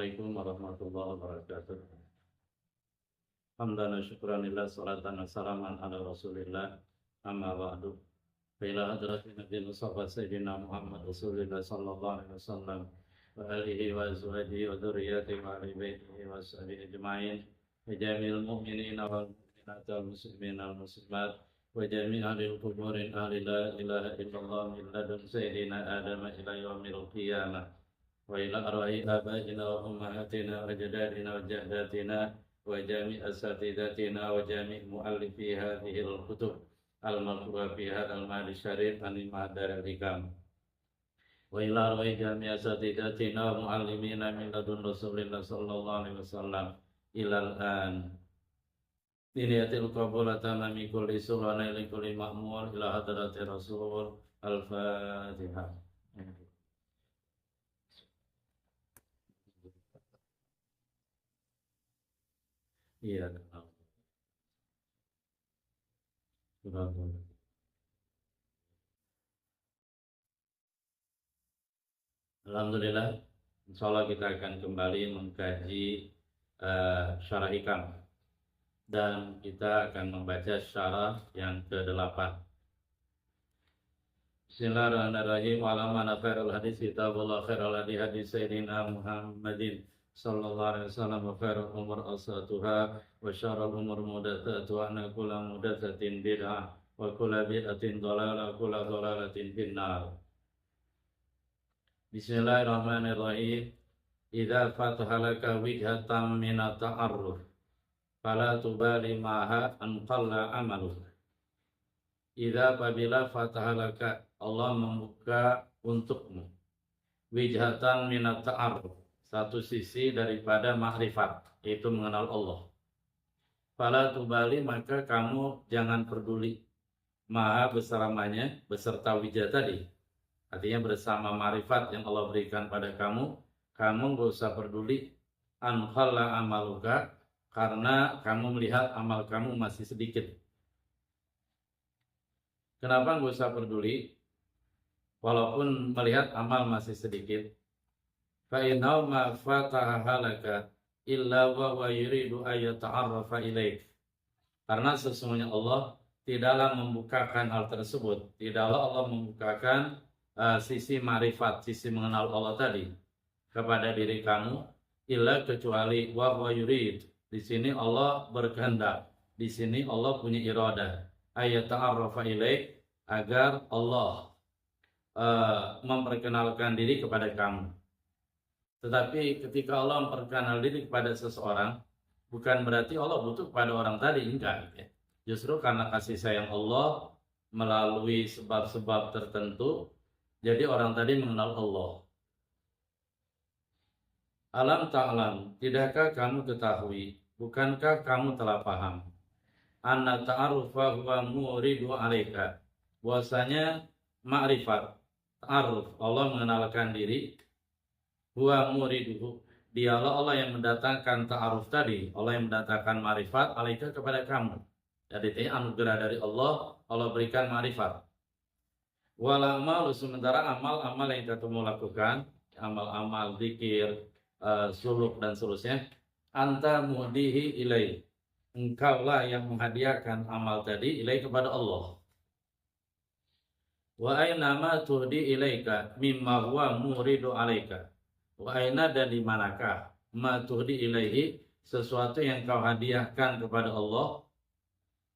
Assalamualaikum warahmatullahi wabarakatuh. Hamdan wa syukran lillah, salatan wa salaman ala rasulillah, amma ba'du. Ila hadratin Nabi Mustafa Sayyidina Muhammad Rasulullah sallallahu alaihi wasallam wa alihi wa azwajihi wa dzurriyyatihi wa ahli baitihi wa sahbihi ajma'in wa jami'il mu'minina wal mu'minat wal muslimina wal muslimat wa jami' ahli quburin ahli la ilaha illallah min ladun sayyidina Adam ila yaumil qiyamah wa ila arwahi abaina wa ummahatina wa jadadina wa jahdatina wa jami' asatidatina wa jami' muallifi hadhihi al-kutub al-marfu'a fi hadzal ma'al syarif anil ma'dar al-hikam wa ila arwahi jami' asatidatina wa muallimina min ladun rasulillah sallallahu alaihi wasallam ilal an niniyatil qabulata mami kulli sulana ila kulli ma'mur ila hadrati rasul al-fatihah. Iya, alhamdulillah, insyaallah kita akan kembali mengkaji syarah hikam dan kita akan membaca syarah yang ke-8. Bismillahirrahmanirrahim. Wa ala khairul hadis kitabullah khairul hadis sayyidina Muhammadin sallallahu alaihi wasallam wa khairul umur awsatuha wa syarrul umur muhdatsatuha wa kullu muhdatsatin bid'ah wa kullu bid'atin dhalalah wa kullu dhalalatin finnar. Bismillahirrahmanirrahim. Idza fataha laka wijhatan min at-ta'arruf fala tubali maha an qalla amaluk. Idza apabila fataha laka, Allah membuka untukmu wijhatan min at-ta'arruf, satu sisi daripada makrifat, yaitu mengenal Allah. Fala tubali, maka kamu jangan peduli maha bersamanya beserta wijah tadi. Artinya bersama makrifat yang Allah berikan pada kamu gak usah peduli an khalla amaluka, karena kamu melihat amal kamu masih sedikit. Kenapa gak usah peduli walaupun melihat amal masih sedikit? Fa innahu ma fataha laka illa wa yuridu ay yata'arrafa ilaik. Karena sesungguhnya Allah tidaklah membukakan hal tersebut, tidaklah Allah membukakan sisi ma'rifat, sisi mengenal Allah tadi kepada diri kamu, illa kecuali wa yurid. Di sini Allah berkehendak, di sini Allah punya iradah, ay yata'arrafa ilaik, agar Allah memperkenalkan diri kepada kamu. Tetapi ketika Allah memperkenalkan diri kepada seseorang, bukan berarti Allah butuh kepada orang tadi, enggak. Justru karena kasih sayang Allah melalui sebab-sebab tertentu, jadi orang tadi mengenal Allah. Alam ta'lam, tidakkah kamu ketahui, bukankah kamu telah paham, anna ta'arufa huwa muridu alaika, bahwasanya ma'rifat, ta'aruf, Allah mengenalkan diri, huwa muriduhu, dialah Allah yang mendatangkan ta'aruf tadi, Allah yang mendatangkan ma'rifat alaika kepada kamu. Jadi ini anugerah dari Allah, Allah berikan ma'rifat. Wal amal, sementara amal-amal yang kamu lakukan, amal-amal zikir, suluk dan seterusnya, anta mudihi ilai, engkaulah yang menghadiahkan amal tadi ilai kepada Allah. Wa aina ma tuhdi ilaika mimma huwa muridu alaika. Wa aina, dan di manakah ma tuhdi ilaihi, sesuatu yang kau hadiahkan kepada Allah,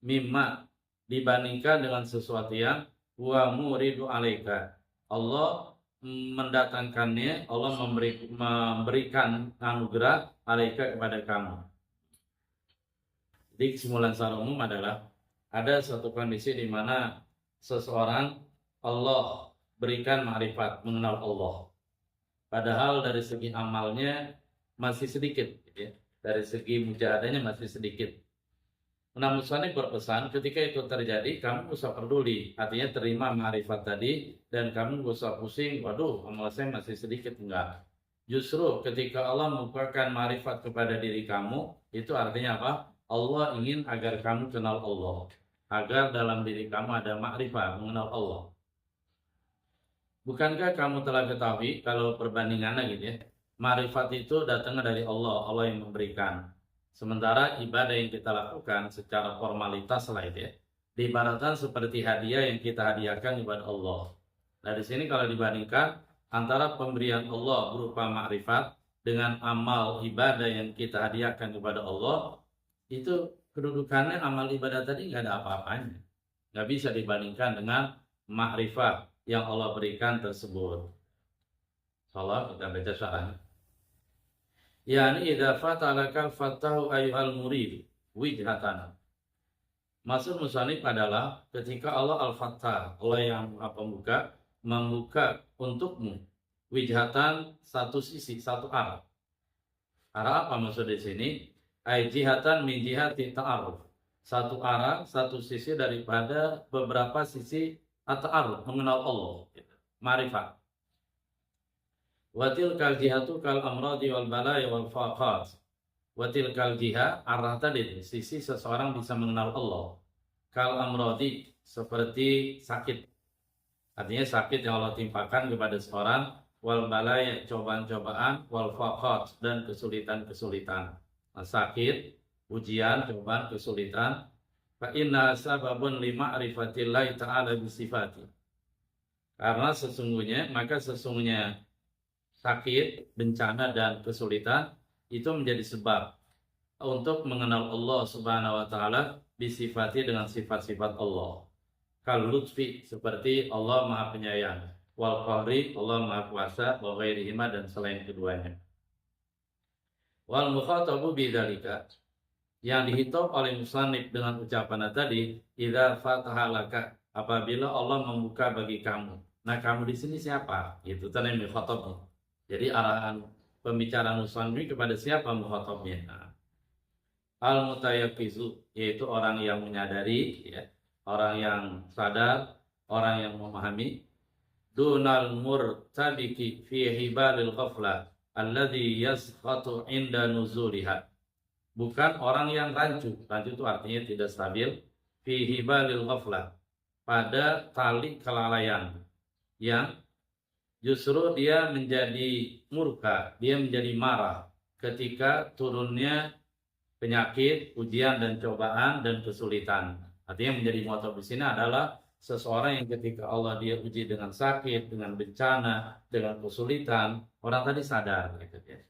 mimma, dibandingkan dengan sesuatu yang wa muridu alaika, Allah mendatangkannya, Allah memberikan anugerah alaika kepada kamu. Jadi kesimpulan secara umum adalah ada suatu kondisi di mana seseorang Allah berikan ma'rifat, mengenal Allah, padahal dari segi amalnya masih sedikit, ya. Dari segi mujahadahnya masih sedikit. Namun musannif berpesan, ketika itu terjadi, kamu gak usah peduli, artinya terima ma'rifat tadi, dan kamu gak usah pusing, waduh amal saya masih sedikit, enggak. Justru ketika Allah membukakan ma'rifat kepada diri kamu, itu artinya apa? Allah ingin agar kamu kenal Allah, agar dalam diri kamu ada ma'rifat, mengenal Allah. Bukankah kamu telah ketahui, kalau perbandingannya gitu ya, Ma'rifat itu datangnya dari Allah, Allah yang memberikan. Sementara ibadah yang kita lakukan secara formalitas lah itu ya, diibaratkan seperti hadiah yang kita hadiahkan kepada Allah. Nah di sini kalau dibandingkan antara pemberian Allah berupa ma'rifat dengan amal ibadah yang kita hadiahkan kepada Allah, itu kedudukannya amal ibadah tadi nggak ada apa-apanya. Nggak bisa dibandingkan dengan ma'rifat yang Allah berikan tersebut. Salah kita baca syarahnya. Yani idza fatalaka fatahu ayyuhal murid wijhatan. Maksud musannif adalah ketika Allah Al-Fattah, Allah yang Maha Pembuka, membuka untukmu wijhatan satu sisi, satu arah. Arah apa maksud di sini? Ai jihatan min jihati ta'aruf. Satu arah, satu sisi daripada beberapa sisi at-ta'aruf, mengenal Allah, ma'rifat. Watil kal jihatu kal amradi wal balaya wal faqat. Watil kal jiha arah tadi sisi seseorang bisa mengenal Allah. Kal amradi seperti sakit. Artinya sakit yang Allah timpakan kepada seorang, wal balaya cobaan-cobaan, wal faqat dan kesulitan-kesulitan. Nah, sakit, ujian, cobaan, kesulitan. Fa inna sababun lima'rifatillahi ta'ala bisifati. Karena sesungguhnya sakit, bencana, dan kesulitan itu menjadi sebab untuk mengenal Allah Subhanahu wa Ta'ala disifati dengan sifat-sifat Allah. Kal lutfi seperti Allah Maha Penyayang, wal qahri Allah Maha Kuasa, wa ghairihima dan selain keduanya. Wal mukhatabu bidzalika yang dihitung oleh musannif dengan ucapan tadi, idza fataha laka, apabila Allah membuka bagi kamu. Nah, kamu di sini siapa? Itu tadi mukhatabnya. Jadi arahan pembicaraan musannif kepada siapa mukhatabnya? Al-mutayaqqizu yaitu orang yang menyadari, ya, orang yang sadar, orang yang memahami. Dunal murtabiki fi hibalil ghaflah alladhi yasqatu inda nuzuliha. Bukan orang yang rancu. Rancu itu artinya tidak stabil. Fi hibalil ghaflah, pada tali kelalaian yang justru dia menjadi murka, dia menjadi marah ketika turunnya penyakit, ujian dan cobaan dan kesulitan. Artinya menjadi motor di sini adalah seseorang yang ketika Allah dia uji dengan sakit, dengan bencana, dengan kesulitan, orang tadi sadar gitu ya.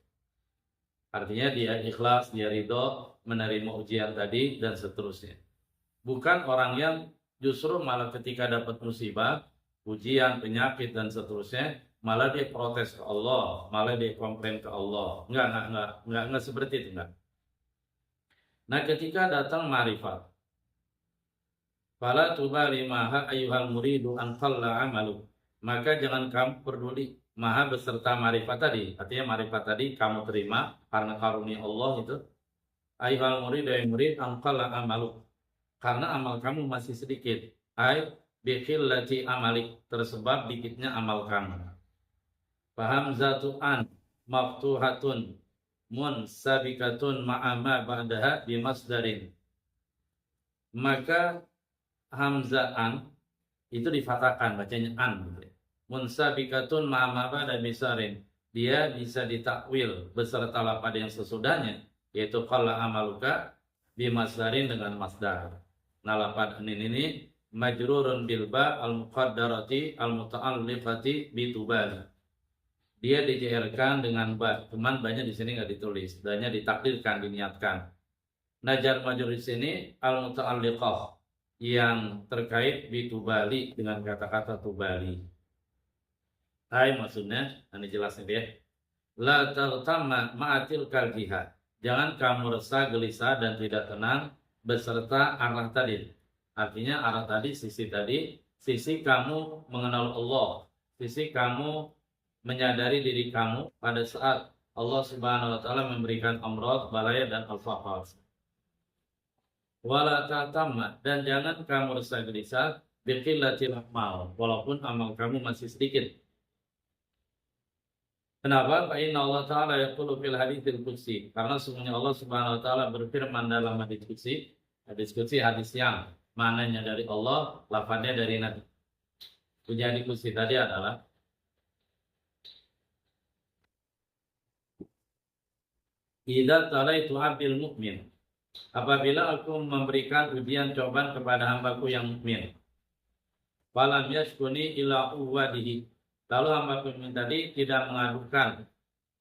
Artinya dia ikhlas, dia ridho menerima ujian tadi dan seterusnya. Bukan orang yang justru malah ketika dapat musibah, ujian, penyakit dan seterusnya, malah dia protes ke Allah, malah dia komplain ke Allah. Enggak seperti itu, enggak. Nah, ketika datang ma'rifat, fala tubali maha ayyuhal muridu an qalla amalu, maka jangan kamu peduli maha beserta ma'rifat tadi. Artinya ma'rifat tadi kamu terima karena karunia Allah itu. Ayyuhal muridu ay murid an qalla amalu, karena amal kamu masih sedikit. Ay biqillati amalik, tersebab dikitnya amal kamu. Faham zatu an maftuhatun munsabikatun ma'ama ba'daha bimasdarin. Maka hamzaan itu difatahkan, bacanya an gitu. Munsabikatun ma'ama ba'da bisarin, dia bisa ditakwil beserta lafaz yang sesudahnya, yaitu qalla amaluka bimasdarin dengan masdar. Nah, lafaz ini majrurun bil ba al muqaddarati al muta'alliqati bi tubal. Dia dijairkan dengan ba, cuman banyak di sini nggak ditulis, banyak ditakdirkan, diniatkan. Najar majrur di sini al muta'alliqah yang terkait bi tubali dengan kata-kata tubali. Hai maksudnya, ini jelasnya dia. La tartamma ma'atil kal jihad. Jangan kamu resah, gelisah dan tidak tenang beserta arah tadi. Artinya arah tadi, sisi kamu mengenal Allah, sisi kamu menyadari diri kamu pada saat Allah Subhanahu wa Ta'ala memberikan amrad, balaya dan al-faqar. Wala ta'tamma, dan jangan kamu resah gelisah biqillatil amal, walaupun amal kamu masih sedikit. Kenapa? Fa inna Allah Ta'ala yaqulu fil haditsil qudsi, karena sesungguhnya Allah Subhanahu wa Ta'ala berfirman dalam hadis qudsi, hadis yang mananya dari Allah, lafadznya dari Nabi. Tujuan diskusi tadi adalah idza talaitu 'abdil mukmin, apabila aku memberikan ujian cobaan kepada hambaku yang mukmin, falam yashkuni ila uwadihi, lalu hambaku mukmin tadi tidak mengadukan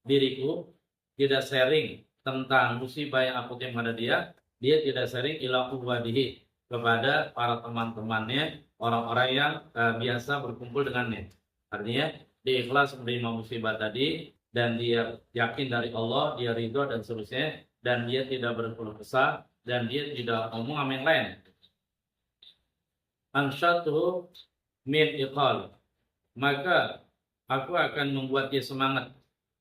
diriku, tidak sharing tentang musibah yang aku timpa pada dia tidak sharing ila uwadihi kepada para teman-temannya, orang-orang yang biasa berkumpul dengannya. Artinya dia ikhlas menerima musibah tadi dan dia yakin dari Allah, dia ridho dan seterusnya, dan dia tidak berkeluh kesah dan dia tidak ngomong sama yang lain. Ansyatuhu min iqal, maka aku akan membuat dia semangat,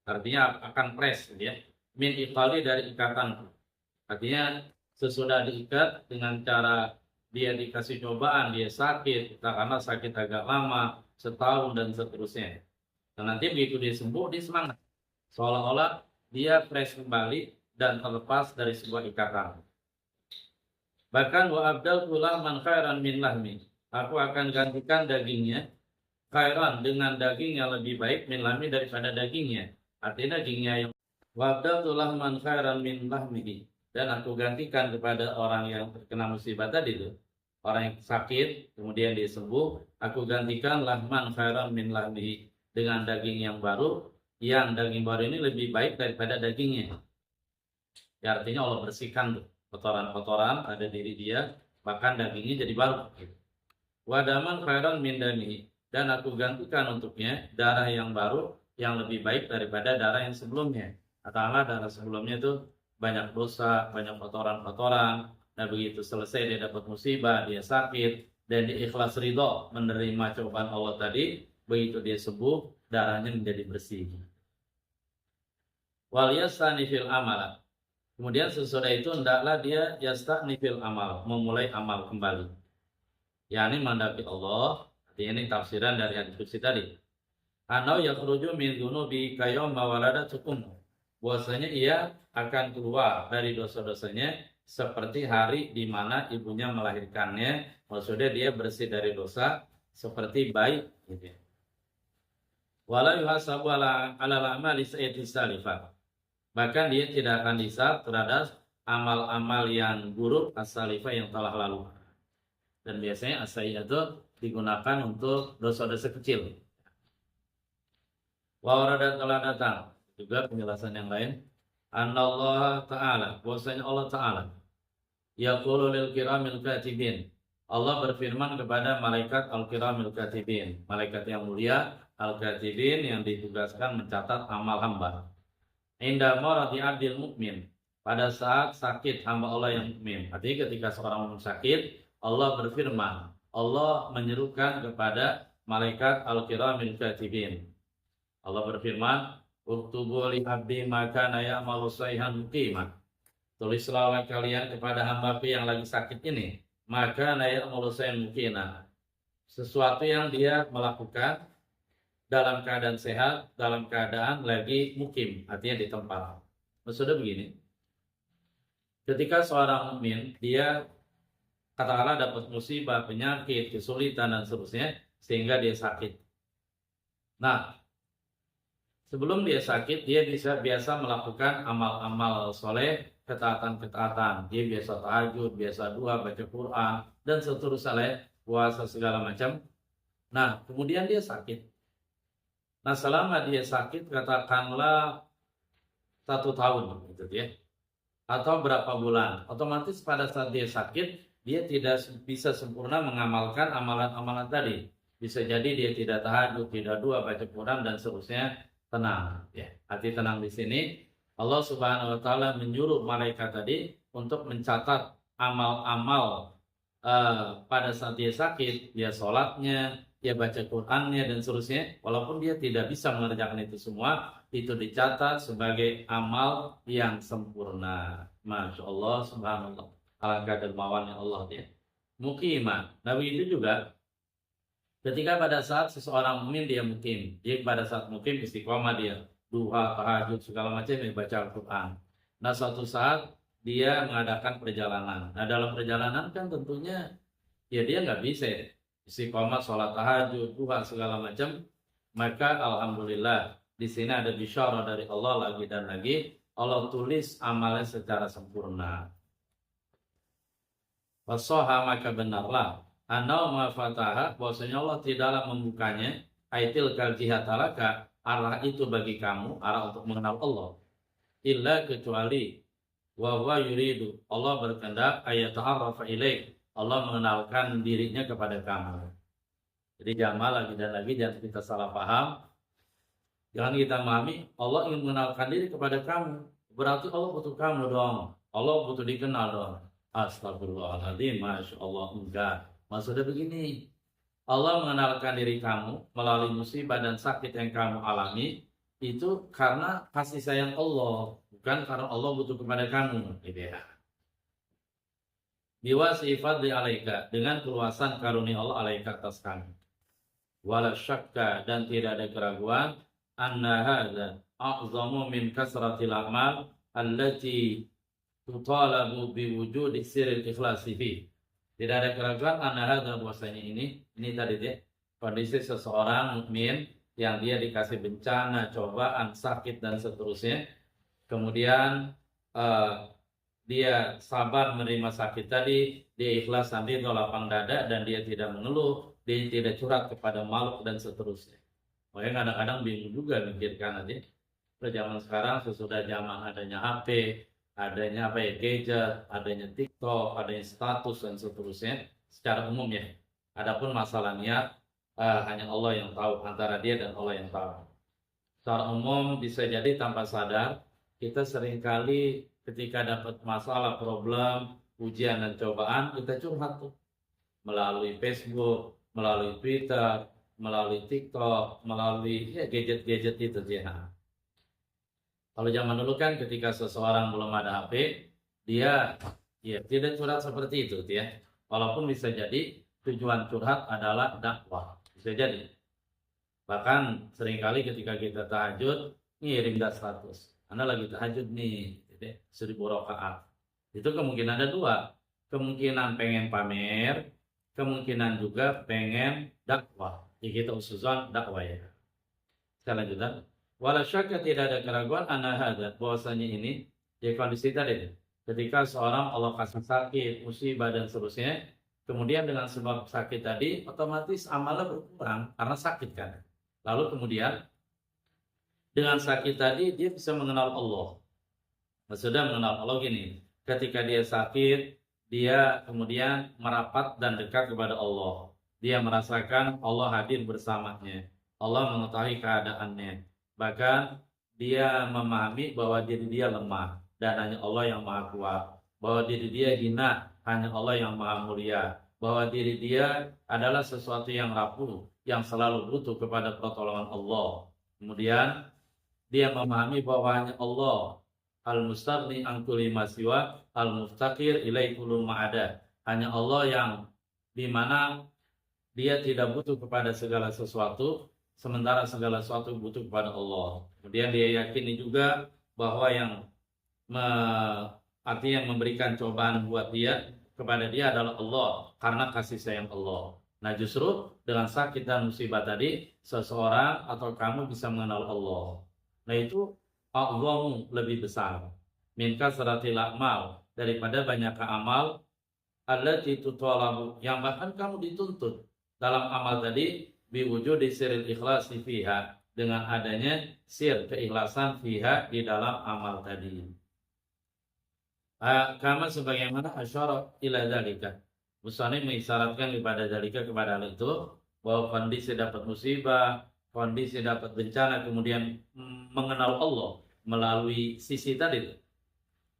artinya akan press ya, min iqali dari ikatan, artinya sesudah diikat dengan cara dia dikasih cobaan, dia sakit, karena sakit agak lama, setahun dan seterusnya. Dan nanti begitu dia sembuh, dia semangat, seolah-olah dia fresh kembali dan terlepas dari sebuah ikatan. Bahkan wa abdal man khairan min lahmi, aku akan gantikan dagingnya khairan dengan daging yang lebih baik min lahmi daripada dagingnya. Artinya dagingnya yang wa abdal man khairan min lahmihi, dan aku gantikan kepada orang yang terkena musibah tadi itu, orang yang sakit kemudian dia sembuh, aku gantikan lahman khairan min lahmihi dengan daging yang baru, yang daging baru ini lebih baik daripada dagingnya. Ya, artinya Allah bersihkan tuh kotoran-kotoran ada diri dia, bahkan dagingnya jadi baru. Wadaman khairan min damihi, dan aku gantikan untuknya darah yang baru yang lebih baik daripada darah yang sebelumnya. Katakanlah darah sebelumnya itu banyak dosa, banyak kotoran-kotoran. Nah begitu selesai dia dapat musibah, dia sakit, dan dia ikhlas ridho menerima cobaan Allah tadi, begitu dia sembuh, darahnya menjadi bersih. Wal yastani fil amal, kemudian sesudah itu hendaklah dia yastani fil amal, memulai amal kembali. yakni mendapati Allah. Ini tafsiran dari hadis qudsi tadi. Anau yakhruju min dzunubi kayawma mawalada cukum. Bahwasanya ia akan keluar dari dosa-dosanya seperti hari di mana ibunya melahirkannya. Maksudnya dia bersih dari dosa seperti bayi gitu. Wala yuhasabu ala amali sayyidi salifah. Bahkan dia tidak akan dihisab terhadap amal-amal yang buruk as-salifah yang telah lalu. Dan biasanya as-sayyi'ah itu digunakan untuk dosa-dosa kecil. Wa warada telah datang juga penjelasan yang lain. Anallah Ta'ala, bahwasanya Allah Ta'ala yaqulu lil kiramil katibin, Allah berfirman kepada malaikat al-kiramil katibin, malaikat yang mulia al-katibin yang ditugaskan mencatat amal hamba. Inda maradi abdil mukmin, pada saat sakit hamba Allah yang mukmin. Artinya ketika seorang mukmin sakit, Allah berfirman, Allah menyerukan kepada malaikat al-kiramil katibin. Allah berfirman, uktubu li abdi maka ya'malu saihan muqimah. Tulislah oleh kalian kepada hamba yang lagi sakit ini, maka ya'malu saihan muqimah, sesuatu yang dia melakukan dalam keadaan sehat, dalam keadaan lagi mukim, artinya di tempat. Maksudnya begini, ketika seorang mukmin dia katakanlah dapat musibah, penyakit, kesulitan dan seterusnya sehingga dia sakit. Nah, sebelum dia sakit, dia biasa melakukan amal-amal soleh, ketaatan-ketaatan. Dia biasa tahajud, biasa doa, baca Quran, dan seterusnya, puasa segala macam. Nah, kemudian dia sakit. Nah, selama dia sakit, katakanlah 1 tahun, gitu ya, atau berapa bulan, otomatis pada saat dia sakit, dia tidak bisa sempurna mengamalkan amalan-amalan tadi. Bisa jadi dia tidak tahajud, tidak doa, baca Quran dan seterusnya. Tenang, ya. Hati tenang di sini. Allah Subhanahu Wa Taala menyuruh malaikat tadi untuk mencatat amal-amal pada saat dia sakit, dia sholatnya, dia baca Qurannya dan seterusnya. Walaupun dia tidak bisa mengerjakan itu semua, itu dicatat sebagai amal yang sempurna. Masya Allah, Subhanallah. Alangkah dermawannya Allah ya. Muqimah. Nabi itu juga ketika pada saat seseorang mukmin dia mukim, dia pada saat mukim istiqomah dia, duha, tahajud segala macam, dia baca Al-Quran. Nah suatu saat dia mengadakan perjalanan. Nah dalam perjalanan kan tentunya ya dia nggak bisa istiqomah sholat tahajud, duha segala macam. Maka alhamdulillah di sini ada bisyarah dari Allah lagi dan lagi. Allah tulis amalnya secara sempurna. Wasoha maka benarlah anau ma fataha bahwasanya Allah tidaklah membukanya aitil kal jihatalaka arah itu bagi kamu, arah untuk mengenal Allah, illa kecuali wa huwa yuridu Allah berkehendak ayat ta'arrafa ilaih, Allah mengenalkan dirinya kepada kamu. Jadi jangan lagi dan lagi jangan kita salah paham. Jangan kita memahami Allah ingin mengenalkan diri kepada kamu, berarti Allah butuh kamu dong, Allah butuh dikenal dong. Astagfirullahaladzim, Masya Allah, enggak. Maksudnya begini, Allah mengenalkan diri kamu melalui musibah dan sakit yang kamu alami itu karena kasih sayang Allah, bukan karena Allah butuh kepada kamu, gitu ya. Biwa sifat di alaika, dengan keluasan karunia Allah alaika atas kamu. Wala syakka, dan tidak ada keraguan, anna hadza a'zamu min kasratil a'mal allati tutalabu biwujudi sirril ikhlasi fi. Tidak ada keraguan anna hadza, bahwasanya ini tadi dia kondisi seseorang mukmin yang dia dikasih bencana, cobaan, sakit dan seterusnya. Kemudian dia sabar menerima sakit tadi, dia ikhlas nanti itu lapang dada dan dia tidak mengeluh, dia tidak curhat kepada makhluk dan seterusnya. Makanya kadang-kadang bingung juga mikirkan aja. Pada zaman sekarang sesudah zaman adanya HP, adanya gadget, adanya TikTok, adanya status dan seterusnya secara umum ya. Adapun masalahnya hanya Allah yang tahu, antara dia dan Allah yang tahu. Secara umum bisa jadi tanpa sadar kita seringkali ketika dapat masalah, problem, ujian dan cobaan kita curhat tuh melalui Facebook, melalui Twitter, melalui TikTok, melalui gadget-gadget itu ya. Kalau zaman dulu kan ketika seseorang belum ada HP, dia tidak curhat seperti itu ya. Walaupun bisa jadi tujuan curhat adalah dakwah, bisa jadi. Bahkan seringkali ketika kita tahajud, ngirim status. Anda lagi tahajud nih, 1000 rakaat. Itu kemungkinan ada dua. Kemungkinan pengen pamer, kemungkinan juga pengen dakwah. Jadi kita ususan dakwah ya. Saya lanjutkan. Wala syakka, tidak ada keraguan anna hadza, bahwasanya ini ya kondisi tadi. Ketika seorang Allah kasih sakit, musibah dan seterusnya, kemudian dengan sebab sakit tadi otomatis amalnya berkurang karena sakit kan. Lalu kemudian dengan sakit tadi dia bisa mengenal Allah. Maksudnya mengenal Allah gini, ketika dia sakit, dia kemudian merapat dan dekat kepada Allah. Dia merasakan Allah hadir bersamanya. Allah mengetahui keadaannya. Bahkan dia memahami bahwa diri dia lemah dan hanya Allah yang maha kuat. Bahwa diri dia hina, hanya Allah yang maha mulia. Bahwa diri dia adalah sesuatu yang rapuh, yang selalu butuh kepada pertolongan Allah. Kemudian dia memahami bahwa hanya Allah al-mustaghni an kulli ma siwa al-muftaqir ilai kullu ma ada. Hanya Allah yang dimana dia tidak butuh kepada segala sesuatu, sementara segala sesuatu butuh kepada Allah. Kemudian dia yakini juga bahwa yang artinya memberikan cobaan buat dia, kepada dia adalah Allah karena kasih sayang Allah. Nah justru dengan sakit dan musibah tadi, seseorang atau kamu bisa mengenal Allah. Nah itu Allahmu lebih besar min kasratil a'mal, daripada banyak amal allati tutalabu, yang bahkan kamu dituntut dalam amal tadi biwujudi sirril ikhlasi fiha, dengan adanya sir keikhlasan fiha di dalam amal tadi. Kama sebagaimana asyara ila dzalika, Musani mengisyaratkan kepada dzalika, kepada hal itu, bahwa kondisi dapat musibah, kondisi dapat bencana, kemudian mengenal Allah melalui sisi tadi.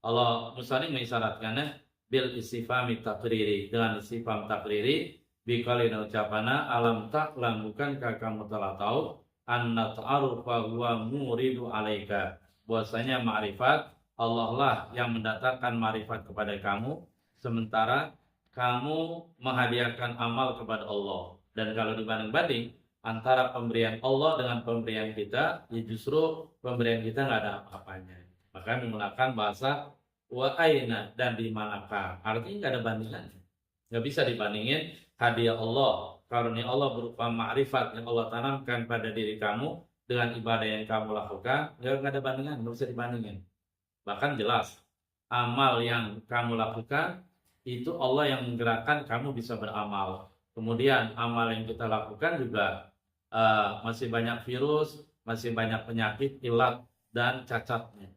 Allah Musani mengisyaratkannya bil istifhami takriri, dengan istifham takriri, bikalina ucapana alam taklam, bukankah kamu telah tahu anna ta'arufa huwa muridu alaika, bahwasanya ma'rifat Allah lah yang mendatangkan ma'rifat kepada kamu, sementara kamu menghadiahkan amal kepada Allah. Dan kalau dibanding-banding antara pemberian Allah dengan pemberian kita, ya justru pemberian kita nggak ada apa-apanya. Maka menggunakan bahasa wa aina, dan di manakah, artinya nggak ada bandingannya. Nggak bisa dibandingin hadiah Allah, karunia Allah berupa ma'rifat yang Allah tanamkan pada diri kamu dengan ibadah yang kamu lakukan, nggak ada bandingan, nggak bisa dibandingin. Bahkan jelas, amal yang kamu lakukan itu Allah yang menggerakkan kamu bisa beramal. Kemudian amal yang kita lakukan juga masih banyak virus, masih banyak penyakit, ilat, dan cacatnya.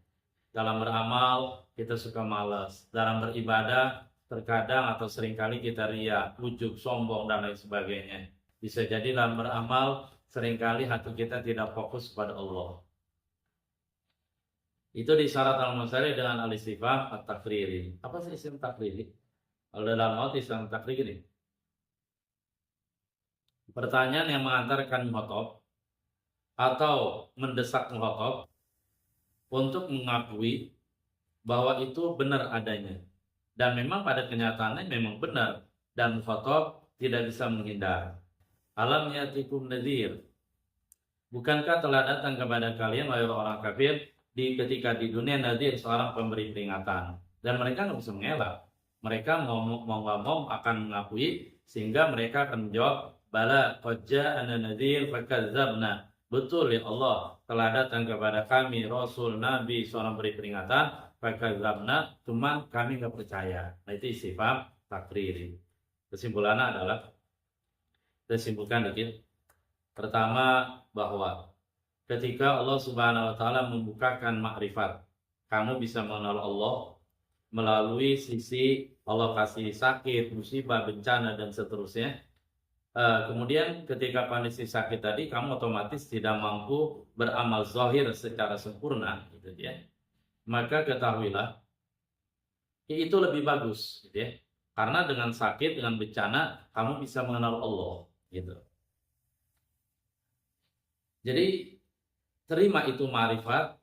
Dalam beramal kita suka malas, dalam beribadah terkadang atau seringkali kita riya, ujub, sombong, dan lain sebagainya. Bisa jadi dalam beramal seringkali hati kita tidak fokus pada Allah. Itu disyarat al-masari dengan al-istifham at-takriri. Apa sih isim takriri? Kalau dalam maut isim takriri, pertanyaan yang mengantarkan mukhatab atau mendesak mukhatab untuk mengakui bahwa itu benar adanya. Dan memang pada kenyataannya memang benar. Dan mukhatab tidak bisa menghindar. Alam yatikum nadhir. Bukankah telah datang kepada kalian wahai orang kafir ketika di dunia nadhir, seorang pemberi peringatan. Dan mereka nggak bisa mengelak. Mereka mau nggak mau akan mengakui, sehingga mereka akan menjawab, bala qad ja'ana nadhir fakadzabna. Betul ya Allah, telah datang kepada kami Rasul Nabi seorang beri peringatan, fakadzabna, cuma kami nggak percaya. Nah itu istifham takriri. Kesimpulannya adalah, kita simpulkan dikit. Pertama, bahwa ketika Allah Subhanahu wa taala membukakan makrifat, kamu bisa mengenal Allah melalui sisi Allah kasih sakit, musibah, bencana, dan seterusnya. Kemudian ketika kondisi sakit tadi, kamu otomatis tidak mampu beramal zahir secara sempurna, gitu ya. Maka ketahuilah itu lebih bagus, gitu ya. Karena dengan sakit, dengan bencana, kamu bisa mengenal Allah, gitu. Jadi terima itu marifat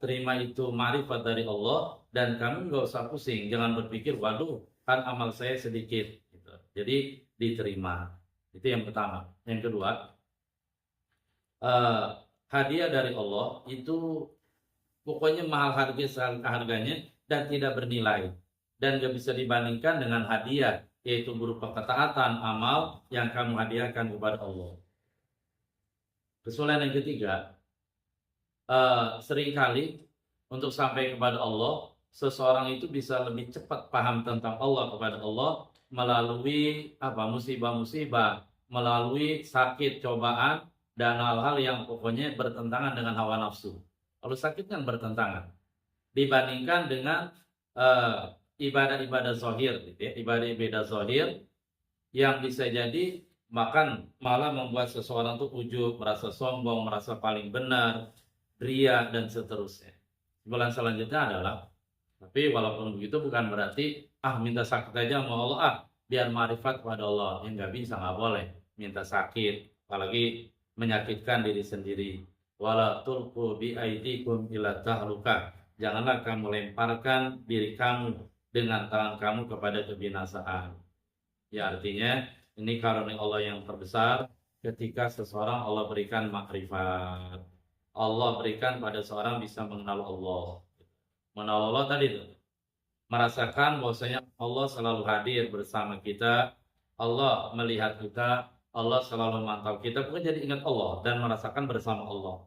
dari Allah, dan kamu nggak usah pusing, jangan berpikir, waduh, kan amal saya sedikit, gitu. Jadi diterima. Itu yang pertama. Yang kedua, hadiah dari Allah itu pokoknya mahal harganya dan tidak bernilai, dan gak bisa dibandingkan dengan hadiah, yaitu berupa ketaatan amal yang kamu hadiahkan kepada Allah. Kesulitan yang ketiga, seringkali untuk sampai kepada Allah, seseorang itu bisa lebih cepat paham tentang Allah kepada Allah melalui musibah-musibah, melalui sakit, cobaan, dan hal-hal yang pokoknya bertentangan dengan hawa nafsu. Kalau sakit kan bertentangan dibandingkan dengan ibadah-ibadah zahir, gitu ya. Ibadah-ibadah zahir yang bisa jadi malah membuat seseorang tuh ujub, merasa sombong, merasa paling benar, ria, dan seterusnya. Bulan selanjutnya adalah, tapi walaupun begitu bukan berarti minta sakit aja sama Allah, biar marifat kepada Allah. Yang nggak bisa, nggak boleh minta sakit, apalagi menyakitkan diri sendiri. Wala tulqu bi aidikum ila tahluka. Janganlah kamu lemparkan diri kamu dengan tangan kamu kepada kebinasaan. Ya, artinya ini karunia Allah yang terbesar ketika seseorang Allah berikan makrifat. Allah berikan pada seorang bisa mengenal Allah. Mengenal Allah tadi itu, merasakan bahwasanya Allah selalu hadir bersama kita, Allah melihat kita, Allah selalu memantau kita, bukan jadi ingat Allah dan merasakan bersama Allah.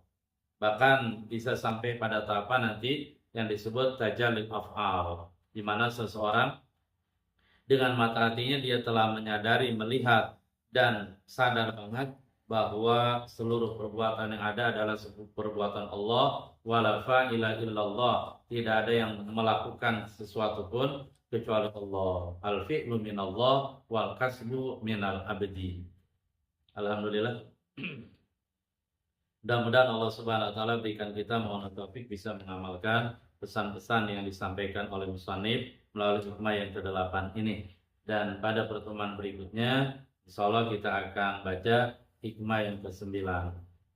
Bahkan bisa sampai pada tahapan nanti yang disebut tajallil af'al, di mana seseorang dengan mata hatinya dia telah menyadari, melihat, dan sadar banget bahwa seluruh perbuatan yang ada adalah perbuatan Allah. Wala fa'ila illallah, tidak ada yang melakukan sesuatu pun kecuali Allah. Al-fi'lu minallah wal kasbu minal abdi. Alhamdulillah. Mudah-mudahan Allah Subhanahu wa taala berikan kita mohon taufik bisa mengamalkan pesan-pesan yang disampaikan oleh musannif melalui hikmah yang ke-8 ini. Dan pada pertemuan berikutnya insyaallah kita akan baca hikmah yang ke-9.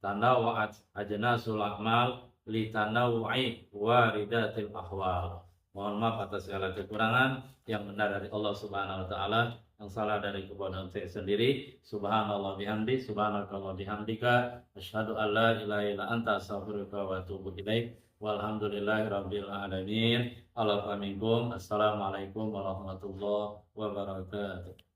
Tanawwa'at ajnasul a'mal li tanawwu'i waridatil ahwal. Mohon maaf atas segala kekurangan, yang benar dari Allah Subhanahu wa taala, yang salah dari kebodohan saya sendiri. Subhanallah bihamdi, subhanakallah bihamdika, asyhadu an la ilaha illa anta, astaghfiruka wa atubu ilaik. Walhamdulillahirabbil alamin. Assalamualaikum warahmatullahi wabarakatuh.